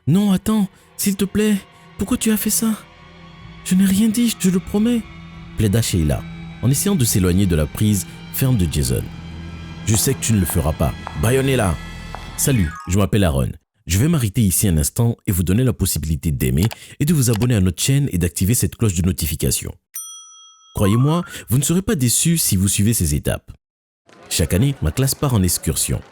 Non, attends, s'il te plaît, pourquoi tu as fait ça? Je n'ai rien dit, je le promets, plaida Sheila, en essayant de s'éloigner de la prise ferme de Jason. Je sais que tu ne le feras pas. Bayonne-la. Salut, je m'appelle Aaron. Je vais m'arrêter ici un instant et vous donner la possibilité d'aimer et de vous abonner à notre chaîne et d'activer cette cloche de notification. Croyez-moi, vous ne serez pas déçus si vous suivez ces étapes. Chaque année, ma classe part en excursion.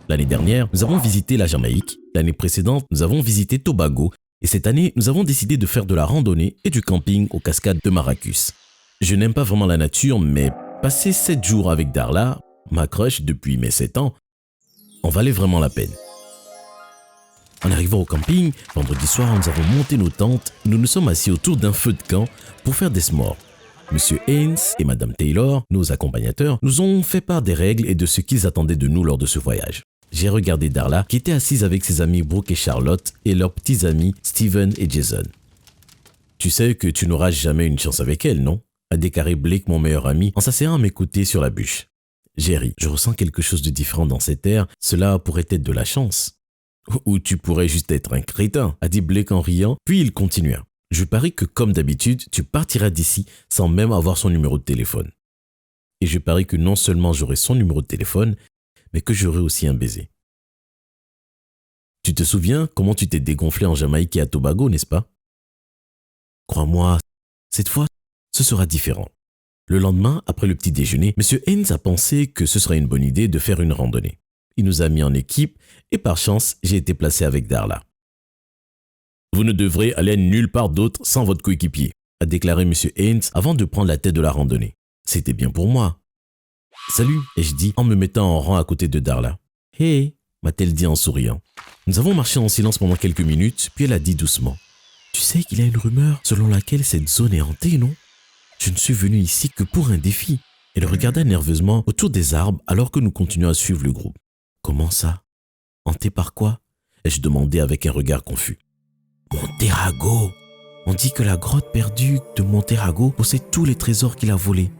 L'année dernière, nous avons visité la Jamaïque. L'année précédente, nous avons visité Tobago. Et cette année, nous avons décidé de faire de la randonnée et du camping aux cascades de Maracus. Je n'aime pas vraiment la nature, mais passer 7 jours avec Darla, ma crush depuis mes 7 ans, en valait vraiment la peine. En arrivant au camping, vendredi soir, nous avons monté nos tentes et nous nous sommes assis autour d'un feu de camp pour faire des s'mores. Monsieur Haynes et Madame Taylor, nos accompagnateurs, nous ont fait part des règles et de ce qu'ils attendaient de nous lors de ce voyage. J'ai regardé Darla qui était assise avec ses amis Brooke et Charlotte et leurs petits amis Steven et Jason. « Tu sais que tu n'auras jamais une chance avec elle, non ?» a déclaré Blake, mon meilleur ami, en s'asseyant à mes côtés sur la bûche. J'ai ri. Je ressens quelque chose de différent dans cet air. Cela pourrait être de la chance. Ou tu pourrais juste être un crétin, a dit Blake en riant, puis il continua. Je parie que comme d'habitude, tu partiras d'ici sans même avoir son numéro de téléphone. Et je parie que non seulement j'aurai son numéro de téléphone, mais que j'aurai aussi un baiser. Tu te souviens comment tu t'es dégonflé en Jamaïque et à Tobago, n'est-ce pas? Crois-moi, cette fois, ce sera différent. Le lendemain, après le petit déjeuner, M. Haynes a pensé que ce serait une bonne idée de faire une randonnée. Il nous a mis en équipe et par chance, j'ai été placé avec Darla. Vous ne devrez aller nulle part d'autre sans votre coéquipier, a déclaré M. Haynes avant de prendre la tête de la randonnée. C'était bien pour moi. Salut, ai-je dit en me mettant en rang à côté de Darla. Hey, m'a-t-elle dit en souriant. Nous avons marché en silence pendant quelques minutes, puis elle a dit doucement. Tu sais qu'il y a une rumeur selon laquelle cette zone est hantée, non? Je ne suis venu ici que pour un défi. Elle regarda nerveusement autour des arbres alors que nous continuions à suivre le groupe. Comment ça? Hanté par quoi? Ai-je demandé avec un regard confus. Monterago! On dit que la grotte perdue de Monterago possède tous les trésors qu'il a volés.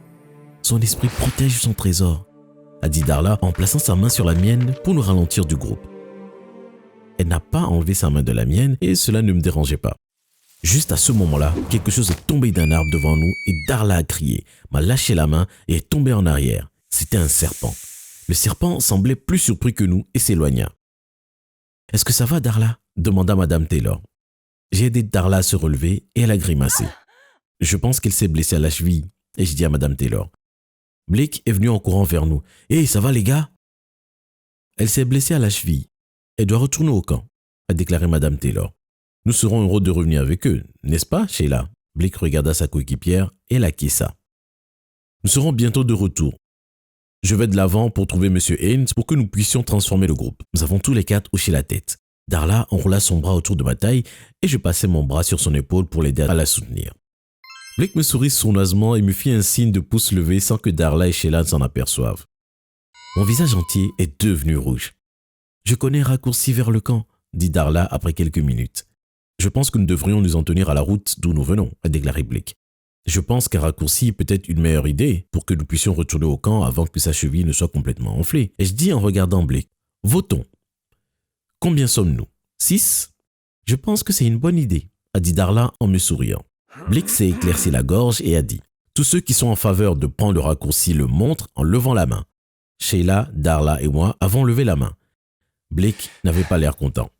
Son esprit protège son trésor, a dit Darla en plaçant sa main sur la mienne pour nous ralentir du groupe. Elle n'a pas enlevé sa main de la mienne et cela ne me dérangeait pas. Juste à ce moment-là, quelque chose est tombé d'un arbre devant nous et Darla a crié, m'a lâché la main et est tombé en arrière. C'était un serpent. Le serpent semblait plus surpris que nous et s'éloigna. « Est-ce que ça va, Darla ?» demanda Madame Taylor. J'ai aidé Darla à se relever et elle a grimacé. Je pense qu'elle s'est blessée à la cheville, et je dis à Madame Taylor. Blake est venu en courant vers nous. « Hé, ça va les gars ?» Elle s'est blessée à la cheville. Elle doit retourner au camp, a déclaré Madame Taylor. Nous serons heureux de revenir avec eux, n'est-ce pas, Sheila? Blake regarda sa coéquipière et l'acquiesça. Nous serons bientôt de retour. Je vais de l'avant pour trouver M. Haynes pour que nous puissions transformer le groupe. Nous avons tous les 4 hoché la tête. Darla enroula son bras autour de ma taille et je passai mon bras sur son épaule pour l'aider à la soutenir. Blake me sourit sournoisement et me fit un signe de pouce levé sans que Darla et Sheila s'en aperçoivent. Mon visage entier est devenu rouge. « Je connais un raccourci vers le camp, » dit Darla après quelques minutes. « Je pense que nous devrions nous en tenir à la route d'où nous venons, » a déclaré Blake. « Je pense qu'un raccourci peut être une meilleure idée pour que nous puissions retourner au camp avant que sa cheville ne soit complètement enflée. » Et je dis en regardant Blake, « Votons. Combien sommes-nous? 6 ? Je pense que c'est une bonne idée, » a dit Darla en me souriant. Blake s'est éclairci la gorge et a dit « Tous ceux qui sont en faveur de prendre le raccourci le montrent en levant la main. » Sheila, Darla et moi avons levé la main. Blake n'avait pas l'air content.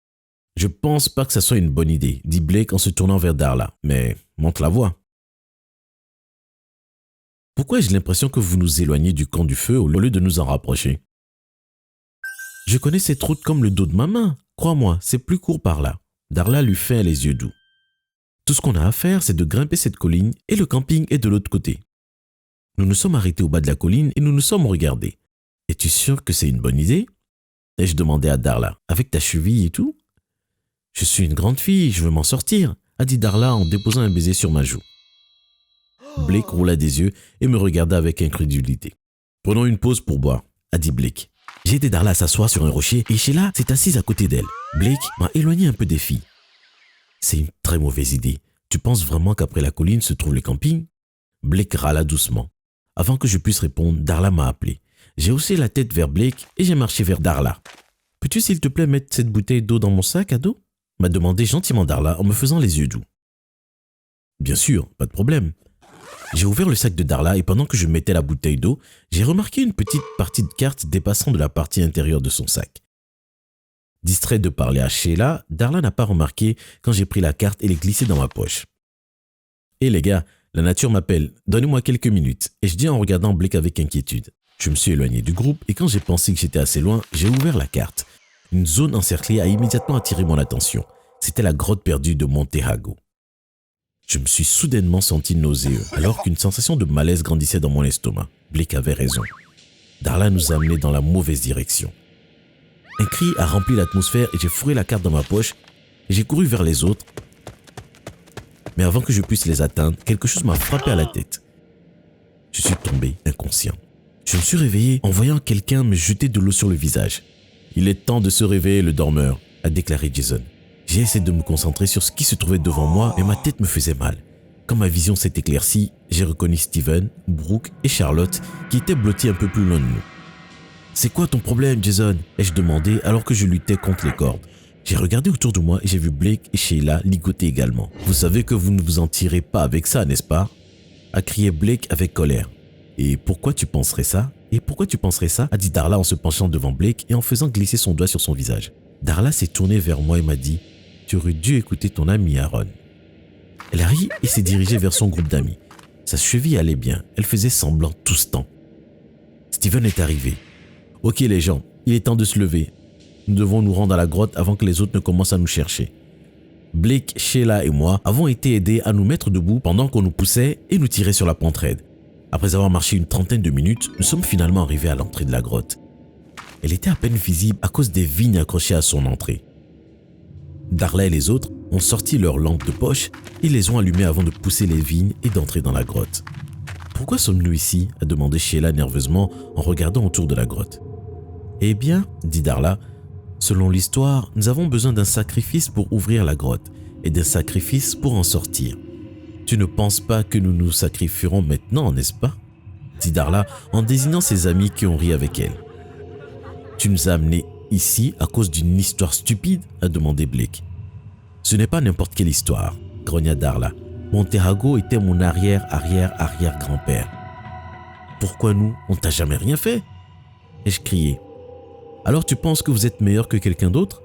« Je pense pas que ça soit une bonne idée, » dit Blake en se tournant vers Darla. « Mais montre la voie. » Pourquoi ai-je l'impression que vous nous éloignez du camp du feu au lieu de nous en rapprocher? Je connais cette route comme le dos de ma main. Crois-moi, c'est plus court par là. Darla lui fait les yeux doux. Tout ce qu'on a à faire, c'est de grimper cette colline et le camping est de l'autre côté. Nous nous sommes arrêtés au bas de la colline et nous nous sommes regardés. Es-tu sûr que c'est une bonne idée? Ai-je demandé à Darla, avec ta cheville et tout? Je suis une grande fille, je veux m'en sortir, a dit Darla en déposant un baiser sur ma joue. Blake roula des yeux et me regarda avec incrédulité. Prenons une pause pour boire, a dit Blake. J'ai aidé Darla à s'asseoir sur un rocher et Sheila s'est assise à côté d'elle. Blake m'a éloigné un peu des filles. C'est une très mauvaise idée. Tu penses vraiment qu'après la colline se trouve le camping? Blake râla doucement. Avant que je puisse répondre, Darla m'a appelé. J'ai haussé la tête vers Blake et j'ai marché vers Darla. Peux-tu s'il te plaît mettre cette bouteille d'eau dans mon sac à dos? m'a demandé gentiment Darla en me faisant les yeux doux. Bien sûr, pas de problème. J'ai ouvert le sac de Darla et pendant que je mettais la bouteille d'eau, j'ai remarqué une petite partie de carte dépassant de la partie intérieure de son sac. Distrait de parler à Sheila, Darla n'a pas remarqué quand j'ai pris la carte et l'ai glissée dans ma poche. « Hé les gars, la nature m'appelle, donnez-moi quelques minutes. » Et je dis en regardant Blake avec inquiétude. Je me suis éloigné du groupe et quand j'ai pensé que j'étais assez loin, j'ai ouvert la carte. Une zone encerclée a immédiatement attiré mon attention. C'était la grotte perdue de Monterrago. Je me suis soudainement senti nauséeux, alors qu'une sensation de malaise grandissait dans mon estomac. Blake avait raison. Darla nous a amenés dans la mauvaise direction. Un cri a rempli l'atmosphère et j'ai fourré la carte dans ma poche et j'ai couru vers les autres. Mais avant que je puisse les atteindre, quelque chose m'a frappé à la tête. Je suis tombé inconscient. Je me suis réveillé en voyant quelqu'un me jeter de l'eau sur le visage. « Il est temps de se réveiller, le dormeur », a déclaré Jason. J'ai essayé de me concentrer sur ce qui se trouvait devant moi, mais ma tête me faisait mal. Quand ma vision s'est éclaircie, j'ai reconnu Steven, Brooke et Charlotte qui étaient blottis un peu plus loin de nous. « C'est quoi ton problème, Jason ?» ai-je demandé alors que je luttais contre les cordes. J'ai regardé autour de moi et j'ai vu Blake et Sheila ligoter également. « Vous savez que vous ne vous en tirez pas avec ça, n'est-ce pas ?» a crié Blake avec colère. « Et pourquoi tu penserais ça ? Et pourquoi tu penserais ça ?» a dit Darla en se penchant devant Blake et en faisant glisser son doigt sur son visage. Darla s'est tournée vers moi et m'a dit « Tu aurais dû écouter ton ami Aaron. » Elle a ri et s'est dirigée vers son groupe d'amis. Sa cheville allait bien, elle faisait semblant tout ce temps. Steven est arrivé. « Ok les gens, il est temps de se lever. Nous devons nous rendre à la grotte avant que les autres ne commencent à nous chercher. » Blake, Sheila et moi avons été aidés à nous mettre debout pendant qu'on nous poussait et nous tirait sur la pente raide. Après avoir marché une trentaine de minutes, nous sommes finalement arrivés à l'entrée de la grotte. Elle était à peine visible à cause des vignes accrochées à son entrée. Darla et les autres ont sorti leurs lampes de poche et les ont allumées avant de pousser les vignes et d'entrer dans la grotte. « Pourquoi sommes-nous ici ?» a demandé Sheila nerveusement en regardant autour de la grotte. « Eh bien, dit Darla, selon l'histoire, nous avons besoin d'un sacrifice pour ouvrir la grotte et d'un sacrifice pour en sortir. Tu ne penses pas que nous nous sacrifierons maintenant, n'est-ce pas ?» dit Darla en désignant ses amis qui ont ri avec elle. « Tu nous as amenés ici à cause d'une histoire stupide ?» a demandé Blake. « Ce n'est pas n'importe quelle histoire, » grogna Darla. « Monterrago était mon arrière-arrière-arrière-grand-père. »« Pourquoi nous? On t'a jamais rien fait ?» ai-je crié. « Alors tu penses que vous êtes meilleur que quelqu'un d'autre?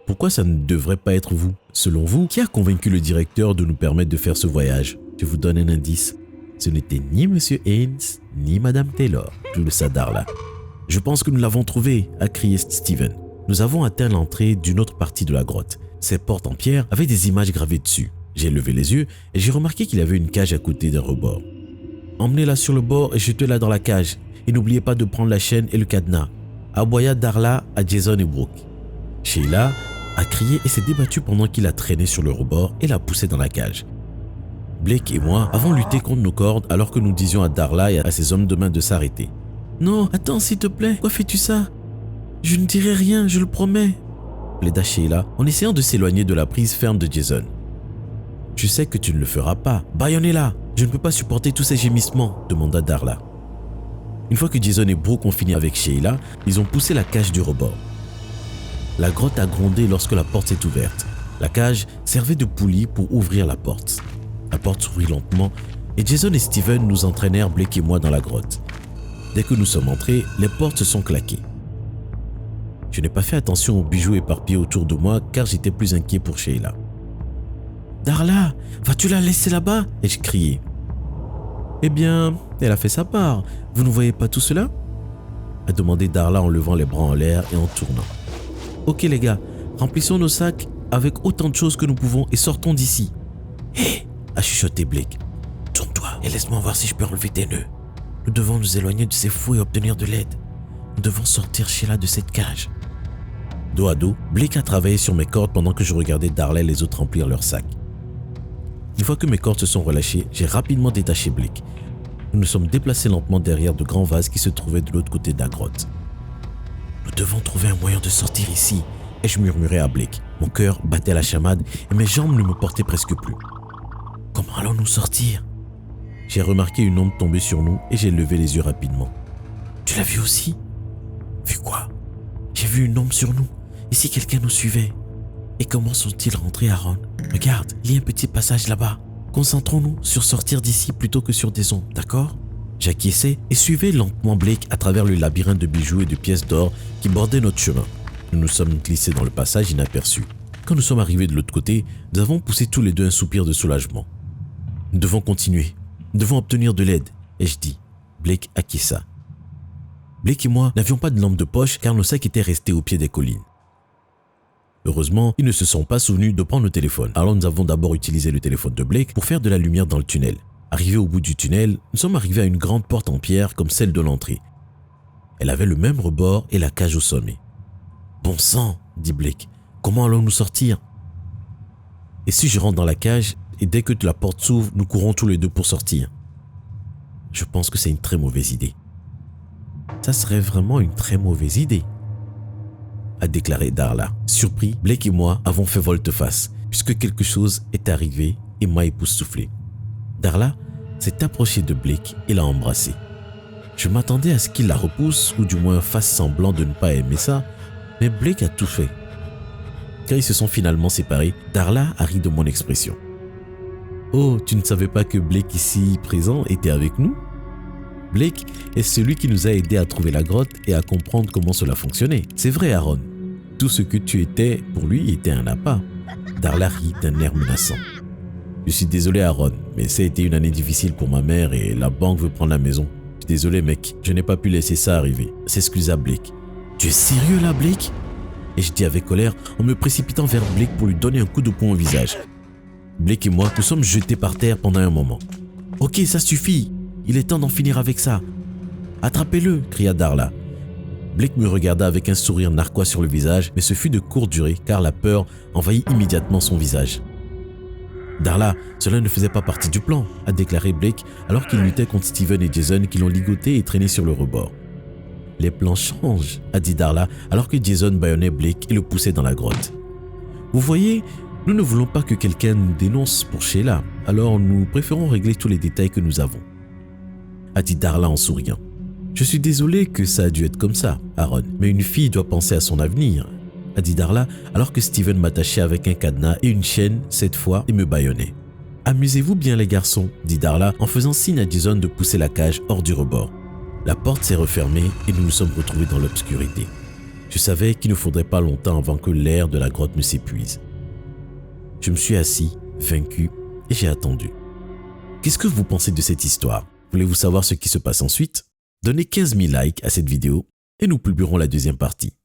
Pourquoi ça ne devrait pas être vous? Selon vous, qui a convaincu le directeur de nous permettre de faire ce voyage? Je vous donne un indice. Ce n'était ni M. Haynes, ni Mme Taylor, pulsa Darla. « Je pense que nous l'avons trouvé » a crié Steven. Nous avons atteint l'entrée d'une autre partie de la grotte. Ces portes en pierre avaient des images gravées dessus. J'ai levé les yeux et j'ai remarqué qu'il y avait une cage à côté d'un rebord. « Emmenez-la sur le bord et jetez-la dans la cage. Et n'oubliez pas de prendre la chaîne et le cadenas. » aboya Darla à Jason et Brooke. Sheila a crié et s'est débattue pendant qu'il la traînait sur le rebord et la poussait dans la cage. Blake et moi avons lutté contre nos cordes alors que nous disions à Darla et à ses hommes de main de s'arrêter. « Non, attends s'il te plaît, pourquoi fais-tu ça? Je ne dirai rien, je le promets, » plaida Sheila en essayant de s'éloigner de la prise ferme de Jason. « Je sais que tu ne le feras pas, bâillonnez-la, je ne peux pas supporter tous ces gémissements, » demanda Darla. Une fois que Jason et Brooke ont fini avec Sheila, ils ont poussé la cage du rebord. La grotte a grondé lorsque la porte s'est ouverte. La cage servait de poulie pour ouvrir la porte. La porte s'ouvrit lentement et Jason et Steven nous entraînèrent, Blake et moi, dans la grotte. Dès que nous sommes entrés, les portes se sont claquées. Je n'ai pas fait attention aux bijoux éparpillés autour de moi car j'étais plus inquiet pour Sheila. « Darla, vas-tu la laisser là-bas » ai-je crié. « Eh bien, elle a fait sa part. Vous ne voyez pas tout cela ?» a demandé Darla en levant les bras en l'air et en tournant. « Ok les gars, remplissons nos sacs avec autant de choses que nous pouvons et sortons d'ici. »« Hé !» a chuchoté Blake. « Tourne-toi et laisse-moi voir si je peux enlever tes nœuds. Nous devons nous éloigner de ces fous et obtenir de l'aide. Nous devons sortir Sheila de cette cage. » Dos à dos, Blake a travaillé sur mes cordes pendant que je regardais Darla et les autres remplir leurs sacs. Une fois que mes cordes se sont relâchées, j'ai rapidement détaché Blake. Nous nous sommes déplacés lentement derrière de grands vases qui se trouvaient de l'autre côté de la grotte. « Nous devons trouver un moyen de sortir ici, » ai-je murmuré à Blake. Mon cœur battait à la chamade et mes jambes ne me portaient presque plus. « Comment allons-nous sortir ?» J'ai remarqué une ombre tomber sur nous et j'ai levé les yeux rapidement. « Tu l'as vu aussi ?»« Vu quoi ?»« J'ai vu une ombre sur nous, et si quelqu'un nous suivait ?» Et comment sont-ils rentrés, Aaron? Regarde, il y a un petit passage là-bas. Concentrons-nous sur sortir d'ici plutôt que sur des ondes, d'accord? J'acquiesçais et suivais lentement Blake à travers le labyrinthe de bijoux et de pièces d'or qui bordait notre chemin. Nous nous sommes glissés dans le passage inaperçus. Quand nous sommes arrivés de l'autre côté, nous avons poussé tous les deux un soupir de soulagement. Nous devons continuer. Nous devons obtenir de l'aide, ai-je dit. Blake acquiesça. Blake et moi n'avions pas de lampe de poche car nos sacs étaient restés au pied des collines. Heureusement, ils ne se sont pas souvenus de prendre le téléphone. Alors nous avons d'abord utilisé le téléphone de Blake pour faire de la lumière dans le tunnel. Arrivés au bout du tunnel, nous sommes arrivés à une grande porte en pierre comme celle de l'entrée. Elle avait le même rebord et la cage au sommet. « Bon sang !» dit Blake. « Comment allons-nous sortir ?» « Et si je rentre dans la cage et dès que la porte s'ouvre, nous courons tous les deux pour sortir ?» « Je pense que c'est une très mauvaise idée. »« Ça serait vraiment une très mauvaise idée, » a déclaré Darla. Surpris, Blake et moi avons fait volte-face puisque quelque chose est arrivé et m'a époustouflé. Darla s'est approchée de Blake et l'a embrassé. Je m'attendais à ce qu'il la repousse ou du moins fasse semblant de ne pas aimer ça, mais Blake a tout fait. Quand ils se sont finalement séparés, Darla a ri de mon expression. « Oh, tu ne savais pas que Blake ici présent était avec nous ?» Blake est celui qui nous a aidés à trouver la grotte et à comprendre comment cela fonctionnait. C'est vrai, Aaron. Tout ce que tu étais pour lui était un appât. Darla rit d'un air menaçant. Je suis désolé, Aaron, mais ça a été une année difficile pour ma mère et la banque veut prendre la maison. Je suis désolé, mec, je n'ai pas pu laisser ça arriver. S'excusa Blake. Tu es sérieux là, Blake? Et je dis avec colère en me précipitant vers Blake pour lui donner un coup de poing au visage. Blake et moi nous sommes jetés par terre pendant un moment. Ok, ça suffit. Il est temps d'en finir avec ça. Attrapez-le, cria Darla. Blake me regarda avec un sourire narquois sur le visage, mais ce fut de courte durée car la peur envahit immédiatement son visage. Darla, cela ne faisait pas partie du plan, a déclaré Blake alors qu'il luttait contre Steven et Jason qui l'ont ligoté et traîné sur le rebord. Les plans changent, a dit Darla alors que Jason bâillonnait Blake et le poussait dans la grotte. Vous voyez, nous ne voulons pas que quelqu'un nous dénonce pour Sheila, alors nous préférons régler tous les détails que nous avons, a dit Darla en souriant. Je suis désolé que ça a dû être comme ça, Aaron, mais une fille doit penser à son avenir, a dit Darla alors que Steven m'attachait avec un cadenas et une chaîne cette fois et me bâillonnait. Amusez-vous bien les garçons, dit Darla en faisant signe à Jason de pousser la cage hors du rebord. La porte s'est refermée et nous nous sommes retrouvés dans l'obscurité. Je savais qu'il ne faudrait pas longtemps avant que l'air de la grotte ne s'épuise. Je me suis assis, vaincu, et j'ai attendu. Qu'est-ce que vous pensez de cette histoire? Voulez-vous savoir ce qui se passe ensuite? Donnez 15 000 likes à cette vidéo et nous publierons la deuxième partie.